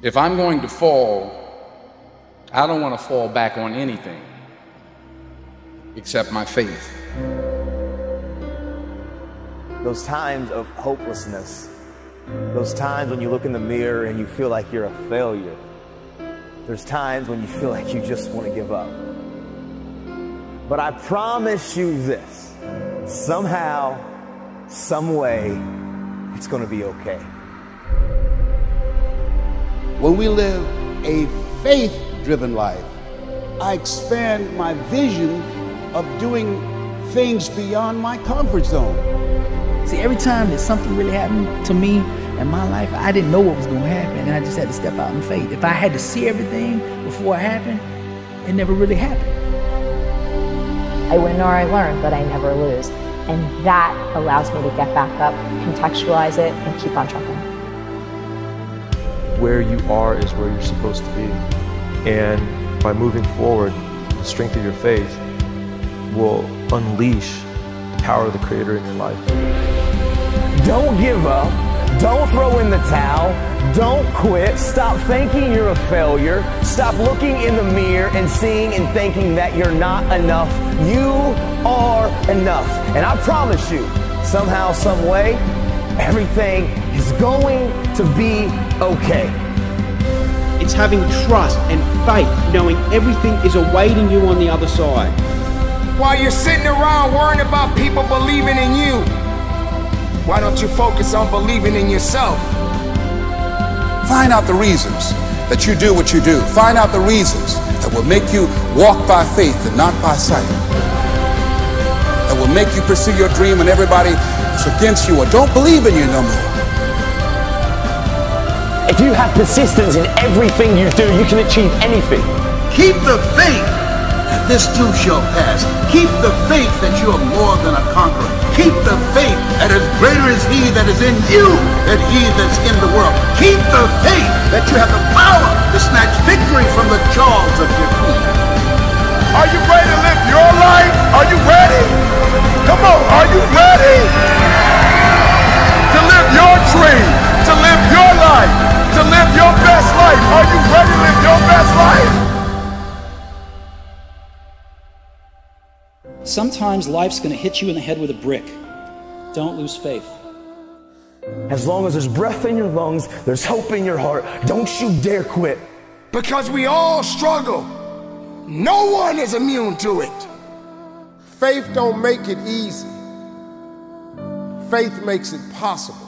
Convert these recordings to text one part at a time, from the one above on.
If I'm going to fall, I don't want to fall back on anything except my faith. Those times of hopelessness, those times when you look in the mirror and you feel like you're a failure, there's times when you feel like you just want to give up. But I promise you this, somehow, some way, it's going to be okay. When we live a faith-driven life, I expand my vision of doing things beyond my comfort zone. See, every time that something really happened to me in my life, I didn't know what was going to happen, and I just had to step out in faith. If I had to see everything before it happened, it never really happened. I win or I learn, but I never lose. And that allows me to get back up, contextualize it, and keep on trucking. Where you are is where you're supposed to be. And by moving forward, the strength of your faith will unleash the power of the Creator in your life. Don't give up. Don't throw in the towel. Don't quit. Stop thinking you're a failure. Stop looking in the mirror and seeing and thinking that you're not enough. You are enough. And I promise you, somehow, some way, everything is going to be okay. It's having trust and faith, knowing everything is awaiting you on the other side. While you're sitting around worrying about people believing in you, why don't you focus on believing in yourself? Find out the reasons that you do what you do. Find out the reasons that will make you walk by faith and not by sight. That will make you pursue your dream when everybody is against you or don't believe in you no more. If you have persistence in everything you do, you can achieve anything. Keep the faith that this too shall pass. Keep the faith that you are more than a conqueror. Keep the faith that is greater is He that is in you than he that's in the world. Keep the faith that you have the power to snatch victory from the jaws of defeat. Are you ready to live your life? Are you ready? Come on, are you ready? To live your dream, to live your life, to live your best life. Are you ready to live your best life? Sometimes life's going to hit you in the head with a brick. Don't lose faith. As long as there's breath in your lungs, there's hope in your heart, don't you dare quit. Because we all struggle. No one is immune to it. Faith don't make it easy. Faith makes it possible.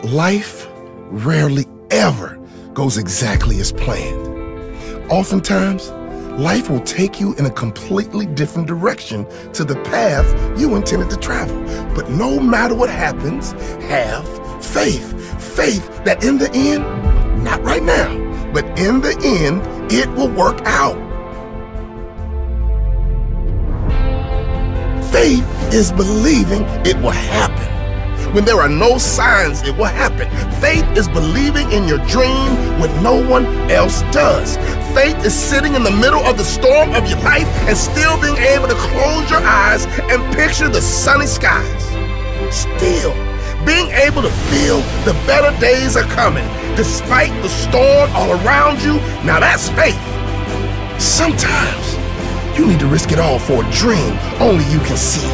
Life rarely ever goes exactly as planned. Oftentimes, life will take you in a completely different direction to the path you intended to travel. But no matter what happens, have faith. Faith that in the end, not right now, but in the end, it will work out. Faith is believing it will happen. When there are no signs, it will happen. Faith is believing in your dream when no one else does. Faith is sitting in the middle of the storm of your life and still being able to close your eyes and picture the sunny skies. Still being able to feel the better days are coming despite the storm all around you. Now that's faith. Sometimes you need to risk it all for a dream only you can see.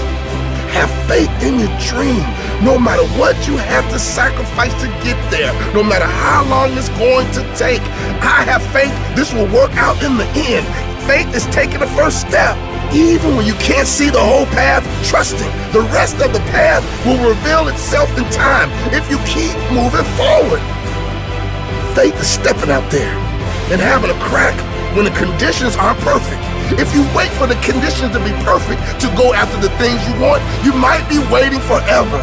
Have faith in your dream, no matter what you have to sacrifice to get there, no matter how long it's going to take. I have faith this will work out in the end. Faith is taking the first step. Even when you can't see the whole path, trusting the rest of the path will reveal itself in time if you keep moving forward. Faith is stepping out there and having a crack when the conditions aren't perfect. If you wait for the conditions to be perfect to go after the things you want, you might be waiting forever.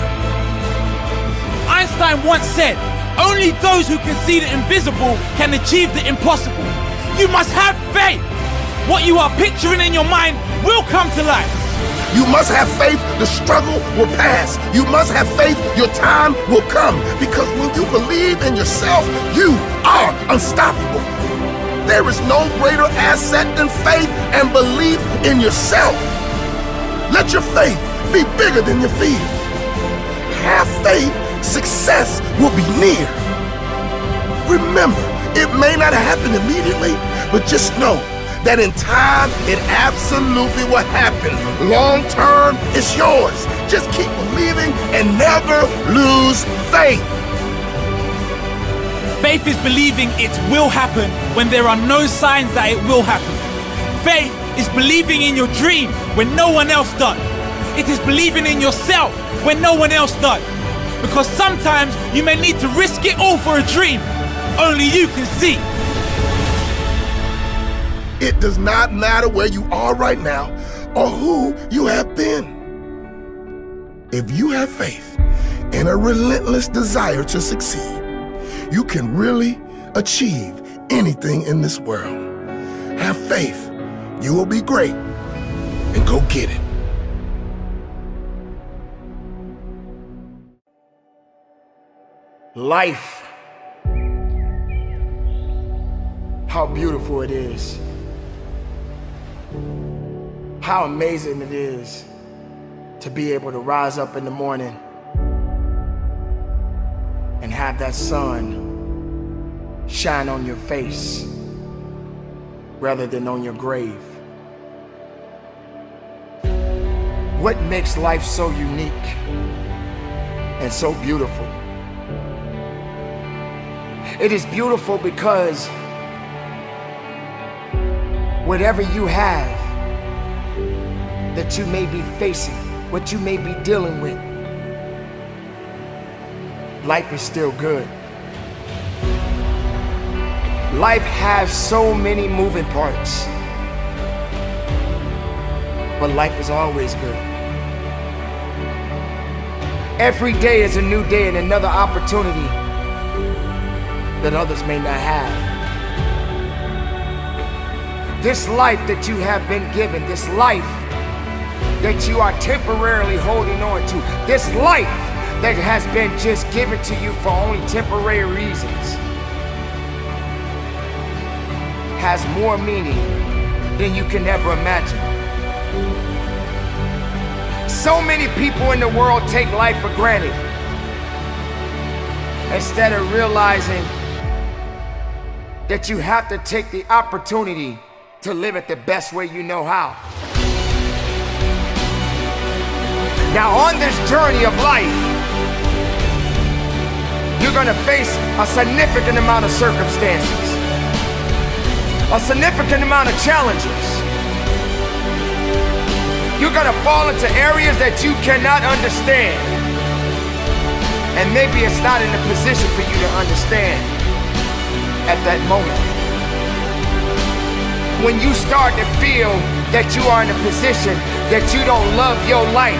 Einstein once said, only those who can see the invisible can achieve the impossible. You must have faith. What you are picturing in your mind will come to life. You must have faith the struggle will pass. You must have faith your time will come. Because when you believe in yourself, you are unstoppable. There is no greater asset than faith and belief in yourself. Let your faith be bigger than your fears. Have faith, success will be near. Remember, it may not happen immediately, but just know that in time, it absolutely will happen. Long term, it's yours. Just keep believing and never lose faith. Faith is believing it will happen when there are no signs that it will happen. Faith is believing in your dream when no one else does. It is believing in yourself when no one else does. Because sometimes you may need to risk it all for a dream only you can see. It does not matter where you are right now or who you have been. If you have faith and a relentless desire to succeed, you can really achieve anything in this world. Have faith, you will be great, and go get it. Life. How beautiful it is. How amazing it is to be able to rise up in the morning and have that sun shine on your face rather than on your grave. What makes life so unique and so beautiful? It is beautiful because whatever you have that you may be facing, what you may be dealing with, life is still good. Life has so many moving parts, but life is always good. Every day is a new day and another opportunity that others may not have. This life that you have been given, this life that you are temporarily holding on to, this life that has been just given to you for only temporary reasons, has more meaning than you can ever imagine. So many people in the world take life for granted instead of realizing that you have to take the opportunity to live it the best way you know how. Now on this journey of life, you're gonna face a significant amount of circumstances, a significant amount of challenges. You're gonna fall into areas that you cannot understand. And maybe it's not in a position for you to understand at that moment. When you start to feel that you are in a position that you don't love your life,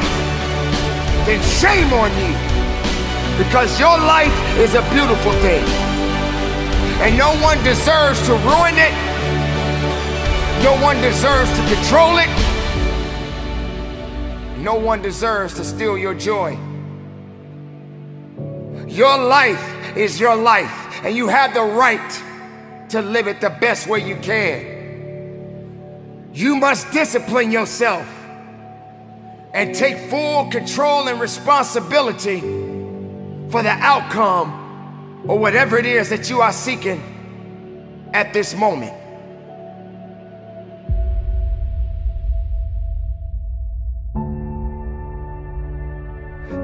then shame on you. Because your life is a beautiful thing. And no one deserves to ruin it. No one deserves to control it. No one deserves to steal your joy. Your life is your life, and you have the right to live it the best way you can. You must discipline yourself and take full control and responsibility for the outcome or whatever it is that you are seeking at this moment.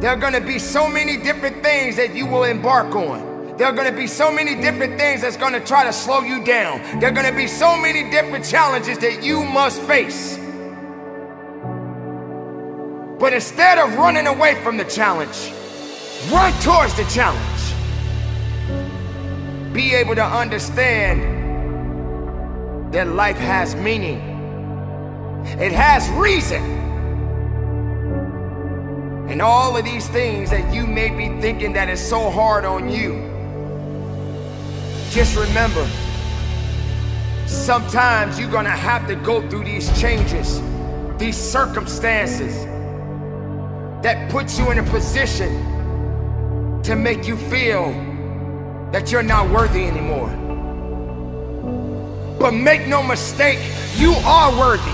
There are going to be so many different things that you will embark on. There are going to be so many different things that's going to try to slow you down. There are going to be so many different challenges that you must face. But instead of running away from the challenge, run towards the challenge. Be able to understand that life has meaning. It has reason. And all of these things that you may be thinking that is so hard on you, just remember, sometimes you're gonna have to go through these changes, these circumstances that puts you in a position to make you feel that you're not worthy anymore. But make no mistake, you are worthy.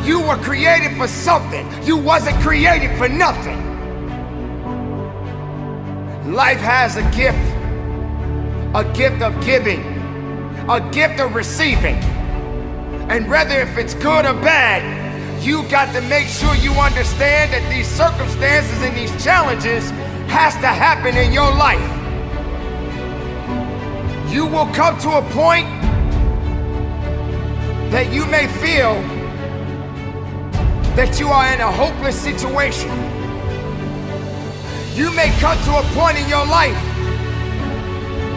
You were created for something. You wasn't created for nothing. Life has a gift of giving, a gift of receiving. And whether if it's good or bad, you got to make sure you understand that these circumstances and these challenges has to happen in your life. You will come to a point that you may feel that you are in a hopeless situation. You may come to a point in your life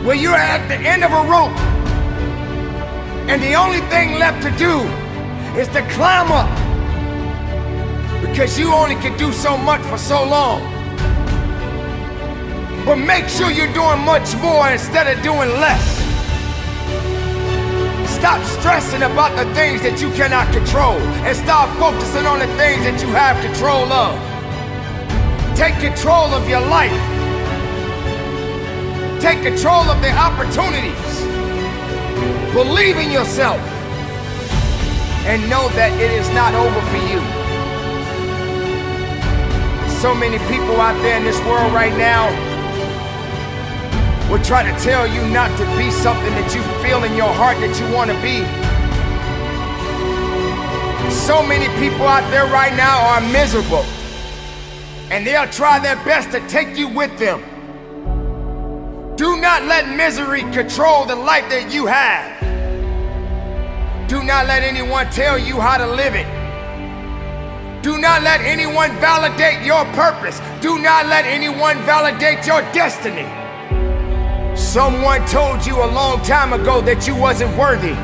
where you're at the end of a rope and the only thing left to do is to climb up, because you only can do so much for so long. But make sure you're doing much more instead of doing less. Stop stressing about the things that you cannot control and start focusing on the things that you have control of. Take control of your life. Take control of the opportunities. Believe in yourself and know that it is not over for you. So many people out there in this world right now will try to tell you not to be something that you feel in your heart that you want to be. So many people out there right now are miserable, and they'll try their best to take you with them. Do not let misery control the life that you have. Do not let anyone tell you how to live it. Do not let anyone validate your purpose. Do not let anyone validate your destiny. Someone told you a long time ago that you wasn't worthy.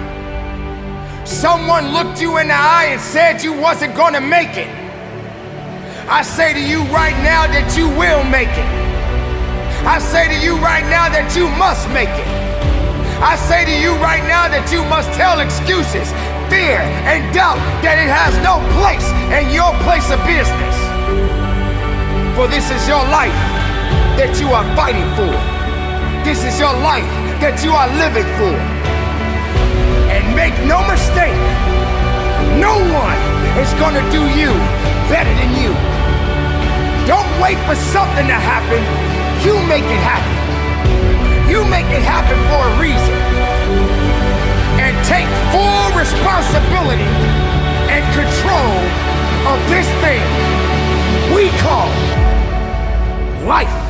Someone looked you in the eye and said you wasn't gonna make it. I say to you right now that you will make it. I say to you right now that you must make it. I say to you right now that you must tell excuses, fear, and doubt that it has no place in your place of business. For this is your life that you are fighting for. This is your life that you are living for. And make no mistake, no one is gonna do you better than you. Don't wait for something to happen. You make it happen. You make it happen for a reason. And take full responsibility and control of this thing we call life.